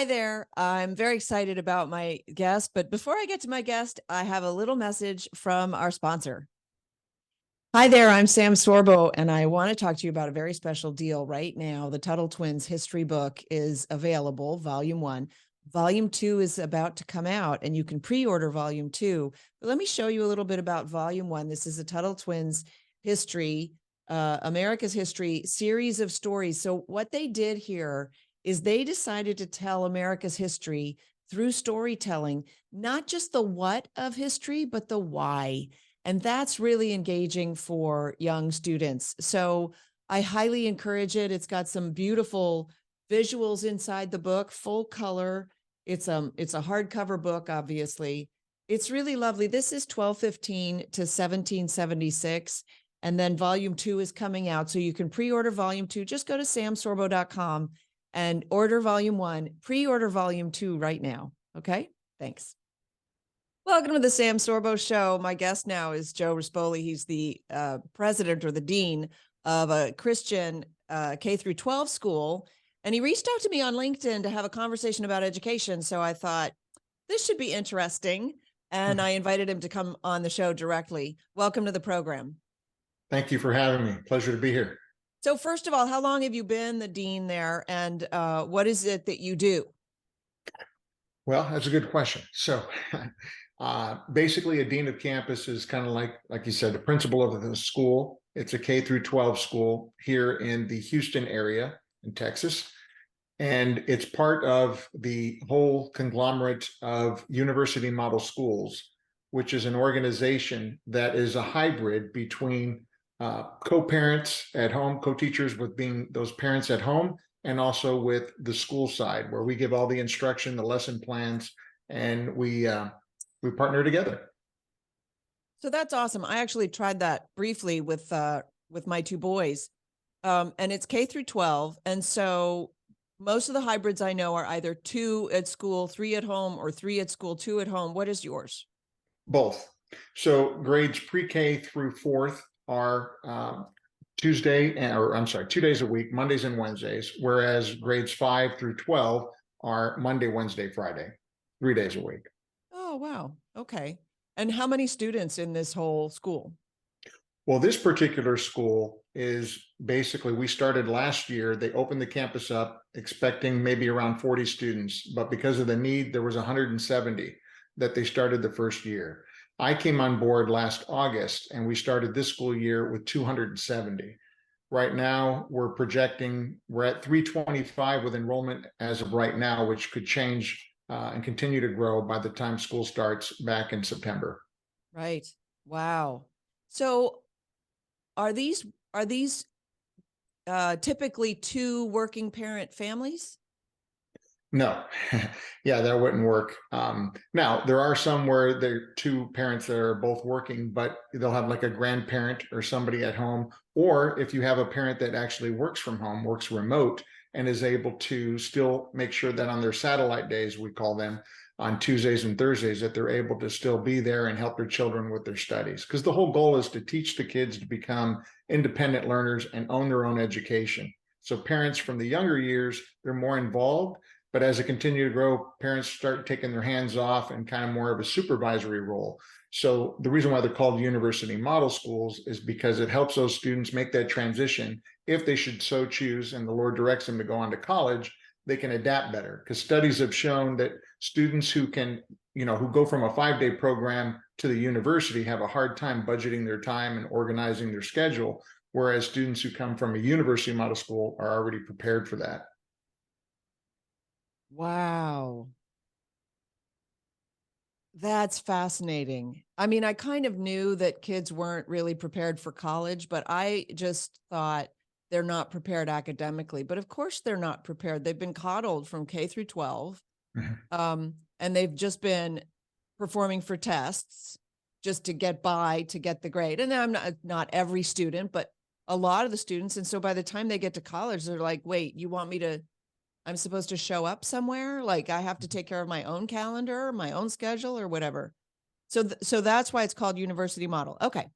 Hi there. I'm very excited about my guest, but before I get to my guest, I have a little message from our sponsor. Hi there, I'm Sam Sorbo, and I want to talk to you about a very special deal right now. The Tuttle Twins history book is available, volume 1. Volume 2 is about to come out, and you can pre-order volume 2. But let me show you a little bit about volume 1. This is a Tuttle Twins history, America's history series of stories. So what they did here is they decided to tell America's history through storytelling, not just the what of history, but the why. And that's really engaging for young students. So I highly encourage it. It's got some beautiful visuals inside the book, full color. It's a hardcover book, obviously. It's really lovely. This is 1215 to 1776. And then volume 2 is coming out. So you can pre-order volume 2. Just go to samsorbo.com and order volume 1, pre-order volume 2 right now. Okay, thanks. Welcome to the Sam Sorbo Show. My guest now is Joe Rispoli. He's the president or the dean of a Christian K through 12 school. And he reached out to me on LinkedIn to have a conversation about education. So I thought this should be interesting. And I invited him to come on the show directly. Welcome to the program. Thank you for having me. Pleasure to be here. So first of all, how long have you been the dean there? And what is it that you do? Well, that's a good question. So basically a dean of campus is kind of like you said, the principal of the school. It's a K through 12 school here in the Houston area in Texas. And it's part of the whole conglomerate of university model schools, which is an organization that is a hybrid between co-parents at home, co-teachers with being those parents at home, and also with the school side, where we give all the instruction, the lesson plans, and we partner together. So that's awesome. I actually tried that briefly with my two boys, and it's K through 12. And so most of the hybrids I know are either 2 at school, 3 at home, or 3 at school, 2 at home. What is yours? Both. So grades pre-K through 4th are Tuesday, or I'm sorry, 2 days a week, Mondays and Wednesdays, whereas grades 5 through 12 are Monday, Wednesday, Friday, 3 days a week. Oh, wow. Okay. And how many students in this whole school? Well, this particular school is basically, we started last year. They opened the campus up expecting maybe around 40 students, but because of the need, there was 170 that they started the first year. I came on board last August and we started this school year with 270. Right now, we're at 325 with enrollment as of right now, which could change and continue to grow by the time school starts back in September. Right. Wow. So are these typically 2 working parent families? No, yeah, that wouldn't work. Now, there are some where there are 2 parents that are both working, but they'll have like a grandparent or somebody at home. Or if you have a parent that actually works from home, works remote, and is able to still make sure that on their satellite days, we call them, on Tuesdays and Thursdays, that they're able to still be there and help their children with their studies. Because the whole goal is to teach the kids to become independent learners and own their own education. So parents from the younger years, they're more involved. But as they continue to grow, parents start taking their hands off and kind of more of a supervisory role. So the reason why they're called university model schools is because it helps those students make that transition. If they should so choose and the Lord directs them to go on to college, they can adapt better. Because studies have shown that students who go from a 5-day program to the university have a hard time budgeting their time and organizing their schedule, whereas students who come from a university model school are already prepared for that. Wow. That's fascinating. I mean, I kind of knew that kids weren't really prepared for college, but I just thought they're not prepared academically. But of course they're not prepared. They've been coddled from K through 12. And they've just been performing for tests just to get by, to get the grade. And I'm not every student, but a lot of the students. And so by the time they get to college, they're like, wait, you want me to I'm supposed to show up somewhere? Like I have to take care of my own calendar, my own schedule or whatever. So that's why it's called university model. Okay.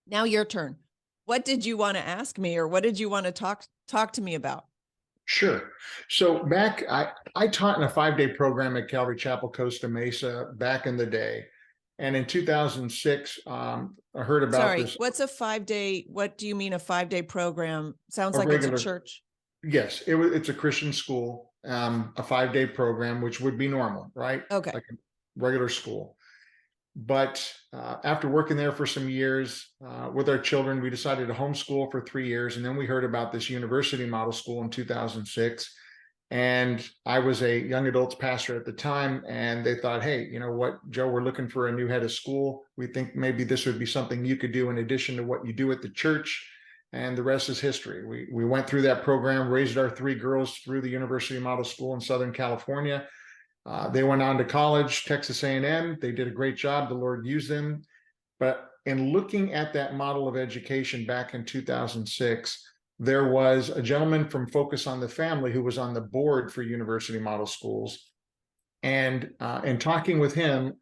Now your turn. What did you want to ask me or what did you want to talk to me about? Sure. So I taught in a 5-day program at Calvary Chapel, Costa Mesa back in the day. And in 2006, I heard about Sorry, this, what's a 5-day? What do you mean a 5-day program? Sounds a like it's a regular, church. yes, it's a Christian school, a 5-day program, which would be normal, right? Okay. Like a regular school. But after working there for some years with our children, we decided to homeschool for 3 years. And then we heard about this university model school in 2006. And I was a young adults pastor at the time. And they thought, hey, you know what, Joe, we're looking for a new head of school. We think maybe this would be something you could do in addition to what you do at the church. And the rest is history. We went through that program, raised our 3 girls through the university model school in Southern California. They went on to college, Texas A&M. They did a great job. The Lord used them. But in looking at that model of education back in 2006, there was a gentleman from Focus on the Family who was on the board for university model schools. And in talking with him,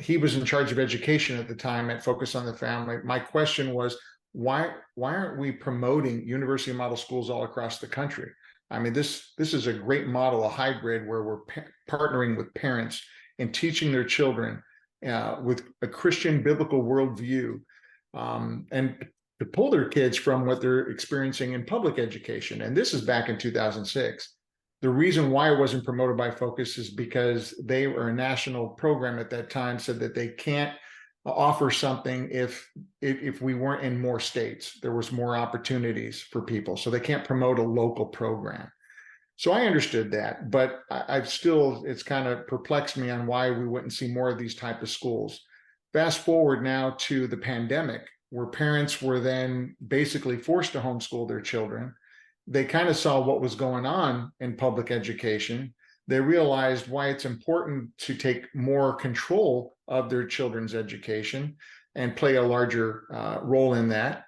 he was in charge of education at the time at Focus on the Family. My question was, why aren't we promoting university model schools all across the country? I mean, this is a great model, a hybrid where we're partnering with parents and teaching their children with a Christian biblical worldview, and to pull their kids from what they're experiencing in public education. And this is back in 2006. The reason why it wasn't promoted by Focus is because they were a national program at that time, said that they can't offer something if we weren't in more states. There was more opportunities for people, so they can't promote a local program. So I understood that, but I've still, it's kind of perplexed me on why we wouldn't see more of these type of schools. Fast forward now to the pandemic, where parents were then basically forced to homeschool their children. They kind of saw what was going on in public education. They realized why it's important to take more control of their children's education and play a larger role in that.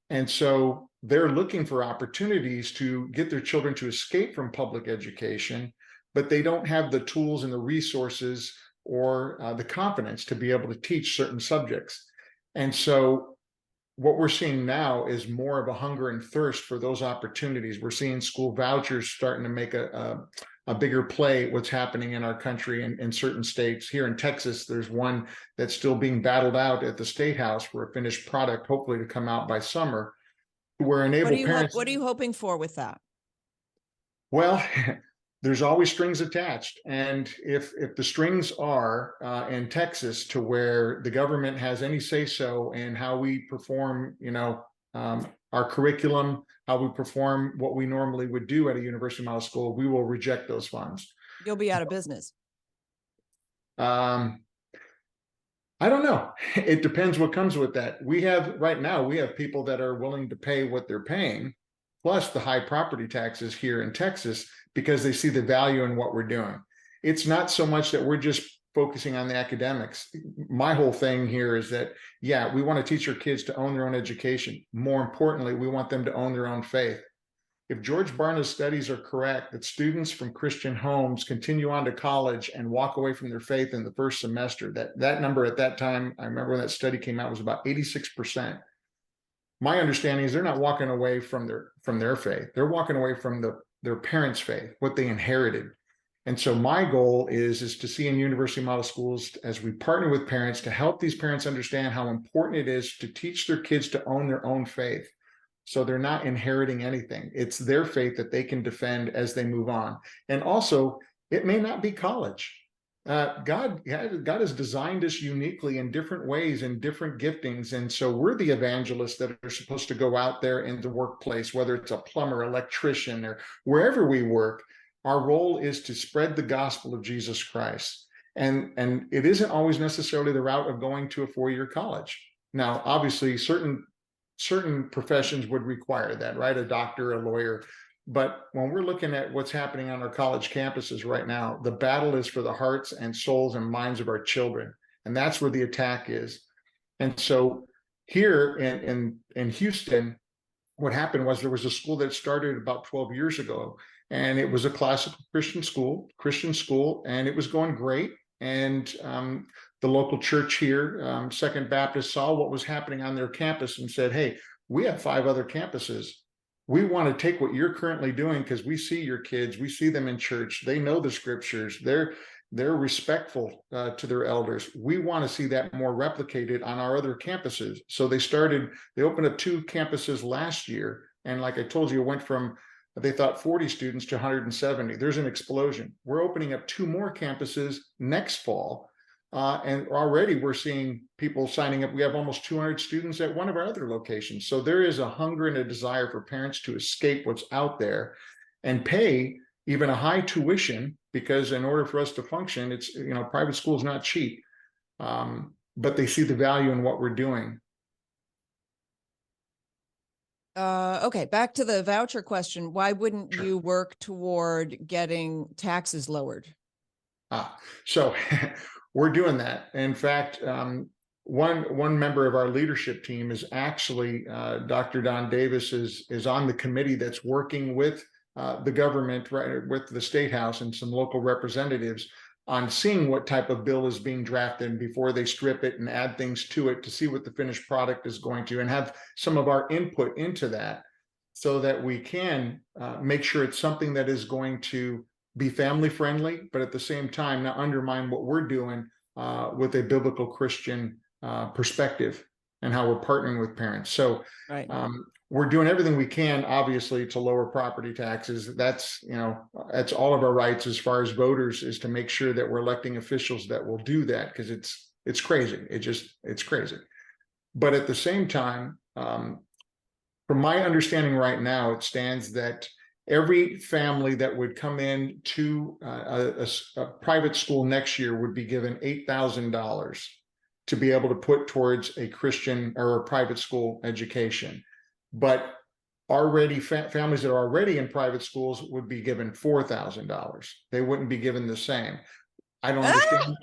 And so they're looking for opportunities to get their children to escape from public education, but they don't have the tools and the resources or the confidence to be able to teach certain subjects. And so what we're seeing now is more of a hunger and thirst for those opportunities. We're seeing school vouchers starting to make a bigger play what's happening in our country and in certain states. Here in Texas, there's one that's still being battled out at the State House for a finished product, hopefully to come out by summer, where enable parents. What are you hoping for with that? Well, there's always strings attached. And if the strings are in Texas to where the government has any say so in how we perform, our curriculum, how we perform what we normally would do at a university model school, we will reject those funds. You'll be out of business. I don't know. It depends what comes with that. Right now, we have people that are willing to pay what they're paying, plus the high property taxes here in Texas, because they see the value in what we're doing. It's not so much that we're just focusing on the academics. My whole thing here is that, yeah, we want to teach our kids to own their own education. More importantly, we want them to own their own faith. If George Barna's studies are correct, that students from Christian homes continue on to college and walk away from their faith in the first semester, that number at that time, I remember when that study came out, was about 86%. My understanding is they're not walking away from their faith. They're walking away from their parents' faith, what they inherited. And so my goal is to see in university model schools, as we partner with parents, to help these parents understand how important it is to teach their kids to own their own faith. So they're not inheriting anything. It's their faith that they can defend as they move on. And also, it may not be college. God has designed us uniquely in different ways and different giftings. And so we're the evangelists that are supposed to go out there in the workplace, whether it's a plumber, electrician, or wherever we work. Our role is to spread the gospel of Jesus Christ. And it isn't always necessarily the route of going to a 4-year college. Now, obviously, certain professions would require that, right? A doctor, a lawyer. But when we're looking at what's happening on our college campuses right now, the battle is for the hearts and souls and minds of our children. And that's where the attack is. And so here in Houston, what happened was there was a school that started about 12 years ago, and it was a classical Christian school, and it was going great. And the local church here, Second Baptist, saw what was happening on their campus and said, hey, we have 5 other campuses. we want to take what you're currently doing, because we see your kids, we see them in church, they know the scriptures, they're respectful to their elders. We want to see that more replicated on our other campuses. So they opened up 2 campuses last year, and like I told you, it went from, they thought 40 students to 170. There's an explosion. We're opening up 2 more campuses next fall. And already we're seeing people signing up. We have almost 200 students at one of our other locations. So there is a hunger and a desire for parents to escape what's out there and pay even a high tuition, because in order for us to function, it's, private school is not cheap. But they see the value in what we're doing. Okay, back to the voucher question. Why wouldn't you work toward getting taxes lowered? So we're doing that. In fact, one member of our leadership team is actually Dr. Don Davis is on the committee that's working with the government, right, with the State House and some local representatives on seeing what type of bill is being drafted before they strip it and add things to it, to see what the finished product is going to, and have some of our input into that, so that we can make sure it's something that is going to be family friendly, but at the same time not undermine what we're doing with a biblical Christian perspective and how we're partnering with parents. So Right. We're doing everything we can, obviously, to lower property taxes. That's all of our rights as far as voters, is to make sure that we're electing officials that will do that, because it's crazy. It's crazy. But at the same time, from my understanding right now, it stands that every family that would come in to a private school next year would be given $8,000 to be able to put towards a Christian or a private school education. But already families that are already in private schools would be given $4,000. They wouldn't be given the same. I don't understand.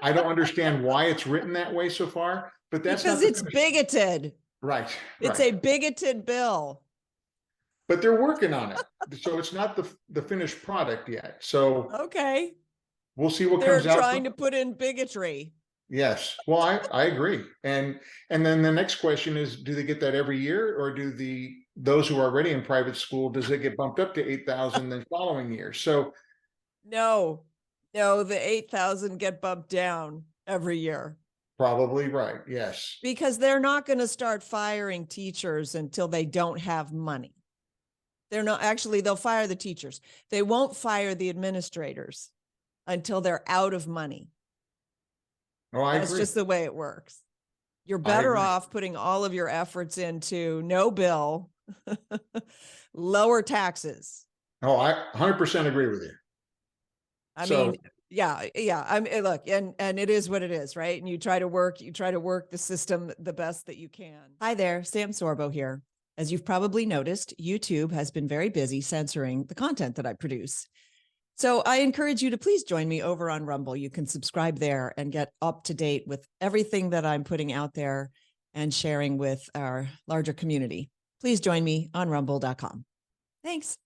I don't understand why it's written that way so far, but that's because it's bigoted. Right. It's a bigoted bill. But they're working on it. So it's not the finished product yet. So okay, we'll see what they're comes out. They're trying to put in bigotry. Yes. Well, I agree. And then the next question is, do they get that every year, or do those who are already in private school, does it get bumped up to 8,000 the following year? So no, the 8,000 get bumped down every year. Probably right. Yes. Because they're not going to start firing teachers until they don't have money. They're not, actually, they'll fire the teachers. They won't fire the administrators until they're out of money. Oh, I That's agree. just the way it works. You're better off putting all of your efforts into no bill, lower taxes. Oh, I 100% agree with you. I mean, yeah. I mean, look, and it is what it is, right? And you try to work the system the best that you can. Hi there, Sam Sorbo here. As you've probably noticed, YouTube has been very busy censoring the content that I produce. So I encourage you to please join me over on Rumble. You can subscribe there and get up to date with everything that I'm putting out there and sharing with our larger community. Please join me on rumble.com. Thanks.